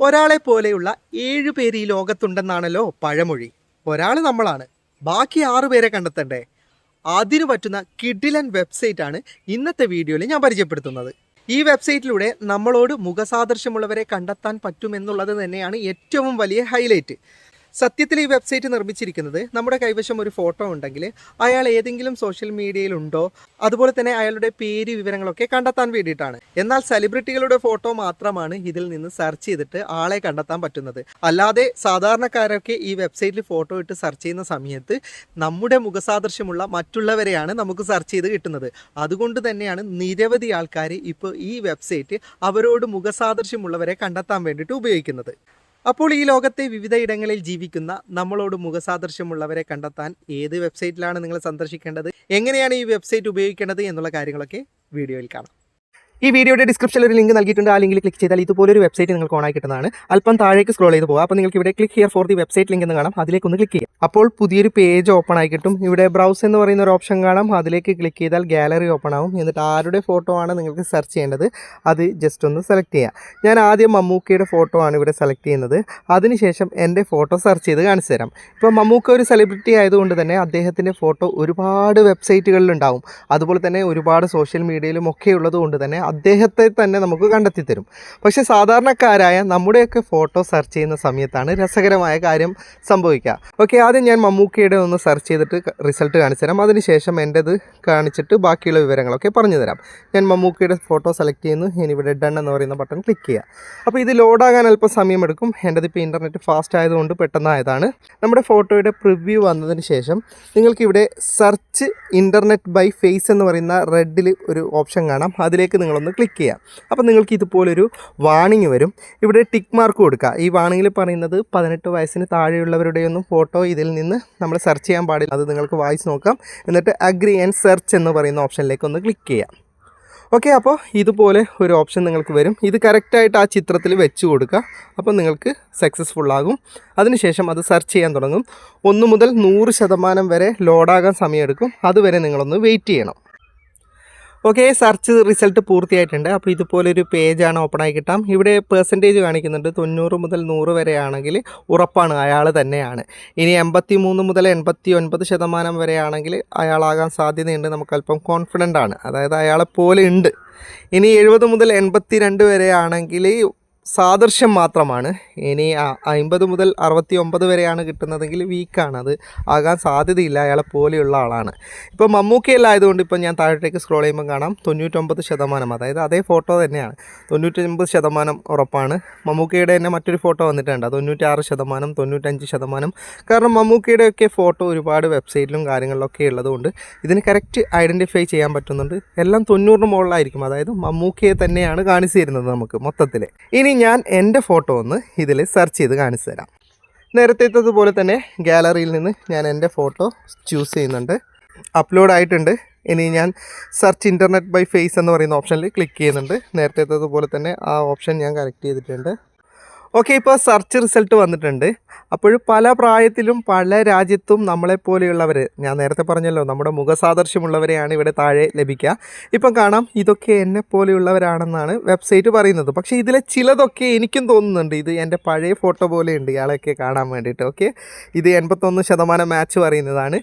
ഒരാളെ പോലെയുള്ള 7 പേര് ഈ ലോകത്തുണ്ടെന്നാണല്ലോ പഴമൊഴി. ഒരാൾ നമ്മളാണ്, ബാക്കി 6 പേരെ കണ്ടെത്തണ്ടേ? അതിനു പറ്റുന്ന കിഡിലൻ വെബ്സൈറ്റാണ് ഇന്നത്തെ വീഡിയോയിൽ ഞാൻ പരിചയപ്പെടുത്തുന്നത്. ഈ വെബ്സൈറ്റിലൂടെ നമ്മളോട് മുഖസാദൃശ്യമുള്ളവരെ കണ്ടെത്താൻ പറ്റുമെന്നുള്ളത് തന്നെയാണ് ഏറ്റവും വലിയ ഹൈലൈറ്റ്. സത്യത്തിൽ ഈ വെബ്സൈറ്റ് നിർമ്മിച്ചിരിക്കുന്നത് നമ്മുടെ കൈവശം ഒരു ഫോട്ടോ ഉണ്ടെങ്കിൽ അയാൾ ഏതെങ്കിലും സോഷ്യൽ മീഡിയയിലുണ്ടോ, അതുപോലെ തന്നെ അയാളുടെ പേര് വിവരങ്ങളൊക്കെ കണ്ടെത്താൻ വേണ്ടിയിട്ടാണ്. എന്നാൽ സെലിബ്രിറ്റികളുടെ ഫോട്ടോ മാത്രമാണ് ഇതിൽ നിന്ന് സെർച്ച് ചെയ്തിട്ട് ആളെ കണ്ടെത്താൻ പറ്റുന്നത്. അല്ലാതെ സാധാരണക്കാരൊക്കെ ഈ വെബ്സൈറ്റിൽ ഫോട്ടോ ഇട്ട് സെർച്ച് ചെയ്യുന്ന സമയത്ത് നമ്മുടെ മുഖസാദൃശ്യമുള്ള മറ്റുള്ളവരെയാണ് നമുക്ക് സെർച്ച് ചെയ്ത് കിട്ടുന്നത്. അതുകൊണ്ട് തന്നെയാണ് നിരവധി ആൾക്കാർ ഇപ്പോൾ ഈ വെബ്സൈറ്റ് അവരോട് മുഖസാദൃശ്യമുള്ളവരെ കണ്ടെത്താൻ വേണ്ടിയിട്ട് ഉപയോഗിക്കുന്നത്. അപ്പോൾ ഈ ലോകത്തെ വിവിധ ഇടങ്ങളിൽ ജീവിക്കുന്ന നമ്മളോട് മുഖസാദൃശ്യമുള്ളവരെ കണ്ടെത്താൻ ഏത് വെബ്സൈറ്റിലാണ് നിങ്ങൾ സന്ദർശിക്കേണ്ടത്, എങ്ങനെയാണ് ഈ വെബ്സൈറ്റ് ഉപയോഗിക്കേണ്ടത് എന്നുള്ള കാര്യങ്ങളൊക്കെ വീഡിയോയിൽ കാണാം. ഈ വീഡിയോയുടെ ഡിസ്ക്രിപ്ഷനിൽ ഒരു ലിങ്ക് നൽകിയിട്ടുണ്ട്. ആ ലിങ്കിൽ ക്ലിക്ക് ചെയ്താൽ ഇതുപോലൊരു വെബ്സൈറ്റ് നിങ്ങൾക്ക് ഓൺ ആയി കിട്ടുന്നതാണ്. അല്പം താഴേക്ക് സ്ക്രോൾ ചെയ്ത് പോകുക. അപ്പോൾ നിങ്ങൾക്ക് ഇവിടെ click here for the website link എന്ന് കാണാം. അതിലേക്ക് ഒന്ന് ക്ലിക്ക് ചെയ്യാം. അപ്പോൾ പുതിയൊരു പേജ് ഓപ്പൺ ആയി കിട്ടും. ഇവിടെ ബ്രൗസ് എന്ന് പറയുന്ന ഒരു ഓപ്ഷൻ കാണാം. അതിലേക്ക് ക്ലിക്ക് ചെയ്താൽ ഗാലറി ഓപ്പൺ ആവും. എന്നിട്ട് ആരുടെ ഫോട്ടോ ആണ് നിങ്ങൾക്ക് സെർച്ച് ചെയ്യേണ്ടത് അത് ജസ്റ്റ് ഒന്ന് സെലക്ട് ചെയ്യാം. ഞാൻ ആദ്യം മമ്മൂക്കയുടെ ഫോട്ടോ ആണ് ഇവിടെ സെലക്ട് ചെയ്യുന്നത്. അതിനുശേഷം എൻ്റെ ഫോട്ടോ സെർച്ച് ചെയ്ത് കാണിച്ചു തരാം. ഇപ്പോൾ മമ്മൂക്ക ഒരു സെലിബ്രിറ്റി ആയതുകൊണ്ട് തന്നെ അദ്ദേഹത്തിൻ്റെ ഫോട്ടോ ഒരുപാട് വെബ്സൈറ്റുകളിലുണ്ടാവും. അതുപോലെ തന്നെ ഒരുപാട് സോഷ്യൽ മീഡിയയിലും ഒക്കെ ഉള്ളത് കൊണ്ട് തന്നെ അദ്ദേഹത്തെ തന്നെ നമുക്ക് കണ്ടെത്തി തരും. പക്ഷേ സാധാരണക്കാരായ നമ്മുടെയൊക്കെ ഫോട്ടോ സെർച്ച് ചെയ്യുന്ന സമയത്താണ് രസകരമായ കാര്യം സംഭവിക്കുക. ഓക്കെ, ആദ്യം ഞാൻ മമ്മൂക്കയുടെ ഒന്ന് സെർച്ച് ചെയ്തിട്ട് റിസൾട്ട് കാണിച്ചു തരാം. അതിനുശേഷം എൻ്റെത് കാണിച്ചിട്ട് ബാക്കിയുള്ള വിവരങ്ങളൊക്കെ പറഞ്ഞു തരാം. ഞാൻ മമ്മൂക്കയുടെ ഫോട്ടോ സെലക്ട് ചെയ്യുന്നു. ഇനി ഇവിടെ ഡൺ എന്ന് പറയുന്ന ബട്ടൺ ക്ലിക്ക് ചെയ്യുക. അപ്പോൾ ഇത് ലോഡാകാൻ അല്പം സമയമെടുക്കും. എൻ്റെത് ഇപ്പോൾ ഇൻ്റർനെറ്റ് ഫാസ്റ്റ് ആയതുകൊണ്ട് പെട്ടെന്നായതാണ്. നമ്മുടെ ഫോട്ടോയുടെ പ്രിവ്യൂ വന്നതിന് ശേഷം നിങ്ങൾക്കിവിടെ സെർച്ച് ഇൻ്റർനെറ്റ് ബൈ ഫേസ് എന്ന് പറയുന്ന റെഡിൽ ഒരു ഓപ്ഷൻ കാണാം. അതിലേക്ക് നിങ്ങളൊന്ന് ക്ലിക്ക് ചെയ്യാം. അപ്പോൾ നിങ്ങൾക്ക് ഇതുപോലൊരു വാണിംഗ് വരും. ഇവിടെ ടിക്ക് മാർക്ക് കൊടുക്കുക. ഈ വാണിങ്ങിൽ പറയുന്നത് 18 വയസ്സിന് താഴെയുള്ളവരുടെയൊന്നും ഫോട്ടോ ഇതിൽ നിന്ന് നമ്മൾ സെർച്ച് ചെയ്യാൻ പാടില്ല. അത് നിങ്ങൾക്ക് വായിച്ച് നോക്കാം. എന്നിട്ട് അഗ്രി ആൻഡ് സെർച്ച് എന്ന് പറയുന്ന ഓപ്ഷനിലേക്ക് ഒന്ന് ക്ലിക്ക് ചെയ്യാം. ഓക്കെ, അപ്പോൾ ഇതുപോലെ ഒരു ഓപ്ഷൻ നിങ്ങൾക്ക് വരും. ഇത് കറക്റ്റായിട്ട് ആ ചിത്രത്തിൽ വെച്ച് കൊടുക്കുക. അപ്പോൾ നിങ്ങൾക്ക് സക്സസ്ഫുൾ ആകും. അതിനുശേഷം അത് സെർച്ച് ചെയ്യാൻ തുടങ്ങും. 1 മുതൽ 100% വരെ ലോഡാകാൻ സമയമെടുക്കും. അതുവരെ നിങ്ങളൊന്ന് വെയിറ്റ് ചെയ്യണം. ഓക്കെ, സെർച്ച് റിസൾട്ട് പൂർത്തിയായിട്ടുണ്ട്. അപ്പോൾ ഇതുപോലൊരു പേജാണ് ഓപ്പൺ ആയി കിട്ടാം. ഇവിടെ പെർസെൻറ്റേജ് കാണിക്കുന്നുണ്ട്. 90 മുതൽ 100 വരെ ആണെങ്കിൽ ഉറപ്പാണ് അയാൾ തന്നെയാണ്. ഇനി 83 മുതൽ 89% വരെ ആണെങ്കിൽ അയാളാകാൻ സാധ്യതയുണ്ട്. നമുക്കല്പം കോൺഫിഡൻ്റ് ആണ്, അതായത് അയാളെ പോലെ ഉണ്ട്. ഇനി 70 മുതൽ 82 വരെ ആണെങ്കിൽ സാദൃശ്യം മാത്രമാണ്. ഇനി 50 മുതൽ 69 വരെയാണ് കിട്ടുന്നതെങ്കിൽ വീക്കാണ്, അത് ആകാൻ സാധ്യതയില്ല, അയാളെ പോലെയുള്ള ആളാണ്. ഇപ്പോൾ മമ്മൂക്കയെല്ലാം ആയതുകൊണ്ട് ഇപ്പോൾ ഞാൻ താഴോട്ടേക്ക് സ്ക്രോൾ ചെയ്യുമ്പോൾ കാണാം 99%, അതായത് അതേ ഫോട്ടോ തന്നെയാണ്. 99% ഉറപ്പാണ്. മമ്മൂക്കയുടെ തന്നെ മറ്റൊരു ഫോട്ടോ വന്നിട്ടുണ്ട്, 96%, 95%. കാരണം മമ്മൂക്കയുടെയൊക്കെ ഫോട്ടോ ഒരുപാട് വെബ്സൈറ്റിലും കാര്യങ്ങളിലൊക്കെ ഉള്ളതുകൊണ്ട് ഇതിന് കറക്റ്റ് ഐഡൻറ്റിഫൈ ചെയ്യാൻ പറ്റുന്നുണ്ട്. എല്ലാം 90 മുകളിലായിരിക്കും, അതായത് മമ്മൂക്കയെ തന്നെയാണ് കാണിച്ചു തരുന്നത് നമുക്ക് മൊത്തത്തിൽ. ഇനി ഞാൻ എൻ്റെ ഫോട്ടോ ഒന്ന് ഇതിൽ സെർച്ച് ചെയ്ത് കാണിച്ചു തരാം. നേരത്തേതുപോലെ തന്നെ ഗാലറിയിൽ നിന്ന് ഞാൻ എൻ്റെ ഫോട്ടോ ചൂസ് ചെയ്യുന്നുണ്ട്. അപ്ലോഡ് ആയിട്ടുണ്ട്. ഇനി ഞാൻ സെർച്ച് ഇൻ്റർനെറ്റ് ബൈ ഫേസ് എന്ന് പറയുന്ന ഓപ്ഷനിൽ ക്ലിക്ക് ചെയ്യുന്നുണ്ട്. നേരത്തേതുപോലെ തന്നെ ആ ഓപ്ഷൻ ഞാൻ കറക്റ്റ് ചെയ്തിട്ടുണ്ട്. ഓക്കെ, ഇപ്പോൾ സെർച്ച് റിസൾട്ട് വന്നിട്ടുണ്ട്. അപ്പോൾ പല പ്രായത്തിലും പല രാജ്യത്തും നമ്മളെപ്പോലെയുള്ളവർ, ഞാൻ നേരത്തെ പറഞ്ഞല്ലോ നമ്മുടെ മുഖസാദൃശ്യമുള്ളവരെയാണ് ഇവിടെ താഴെ ലഭിക്കുക. ഇപ്പം കാണാം ഇതൊക്കെ എന്നെ പോലെയുള്ളവരാണെന്നാണ് വെബ്സൈറ്റ് പറയുന്നത്. പക്ഷേ ഇതിലെ ചിലതൊക്കെ എനിക്കും തോന്നുന്നുണ്ട് ഇത് എൻ്റെ പഴയ ഫോട്ടോ പോലെയുണ്ട് ഇയാളെയൊക്കെ കാണാൻ വേണ്ടിയിട്ട്. ഓക്കെ, ഇത് 81% മാച്ച് പറയുന്നതാണ്.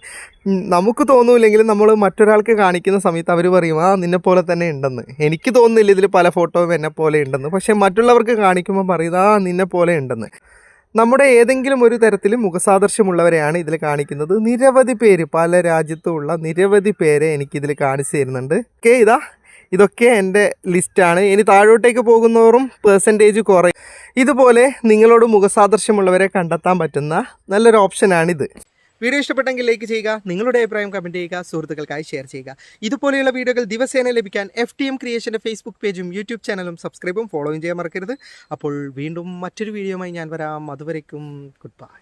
നമുക്ക് തോന്നൂല്ലെങ്കിലും നമ്മൾ മറ്റൊരാൾക്ക് കാണിക്കുന്ന സമയത്ത് അവർ പറയും നിന്നെപ്പോലെ തന്നെ ഉണ്ടെന്ന്. എനിക്ക് തോന്നുന്നില്ല ഇതിൽ പല ഫോട്ടോയും എന്നെ പോലെ ഉണ്ടെന്ന്, പക്ഷേ മറ്റുള്ളവർക്ക് കാണിക്കുമ്പോൾ പറയും നിന്നെ പോലെ ഉണ്ടെന്ന്. നമ്മുടെ ഏതെങ്കിലും ഒരു തരത്തിൽ മുഖസാദൃശ്യമുള്ളവരെയാണ് ഇതിൽ കാണിക്കുന്നത്. നിരവധി പേര്, പല രാജ്യത്തുമുള്ള നിരവധി പേരെ എനിക്കിതിൽ കാണിച്ചു തരുന്നുണ്ട്. ഓക്കെ, ഇതൊക്കെ എൻ്റെ ലിസ്റ്റാണ്. ഇനി താഴോട്ടേക്ക് പോകുന്നവരും പെർസെൻറ്റേജ് കുറയും. ഇതുപോലെ നിങ്ങളോട് മുഖസാദൃശ്യമുള്ളവരെ കണ്ടെത്താൻ പറ്റുന്ന നല്ലൊരു ഓപ്ഷനാണിത്. വീഡിയോ ഇഷ്ടപ്പെട്ടെങ്കിൽ ലൈക്ക് ചെയ്യുക, നിങ്ങളുടെ അഭിപ്രായം കമൻറ്റ് ചെയ്യുക, സുഹൃത്തുക്കൾക്കായി ഷെയർ ചെയ്യുക. ഇതുപോലെയുള്ള വീഡിയോകൾ ദിവസേന ലഭിക്കാൻ FTM ക്രിയേഷൻ്റെ ഫേസ്ബുക്ക് പേജും യൂട്യൂബ് ചാനലും സബ്സ്ക്രൈബും ഫോളോയും ചെയ്യാൻ മറക്കരുത്. അപ്പോൾ വീണ്ടും മറ്റൊരു വീഡിയോയുമായി ഞാൻ വരാം. അതുവരേക്കും ഗുഡ് ബൈ.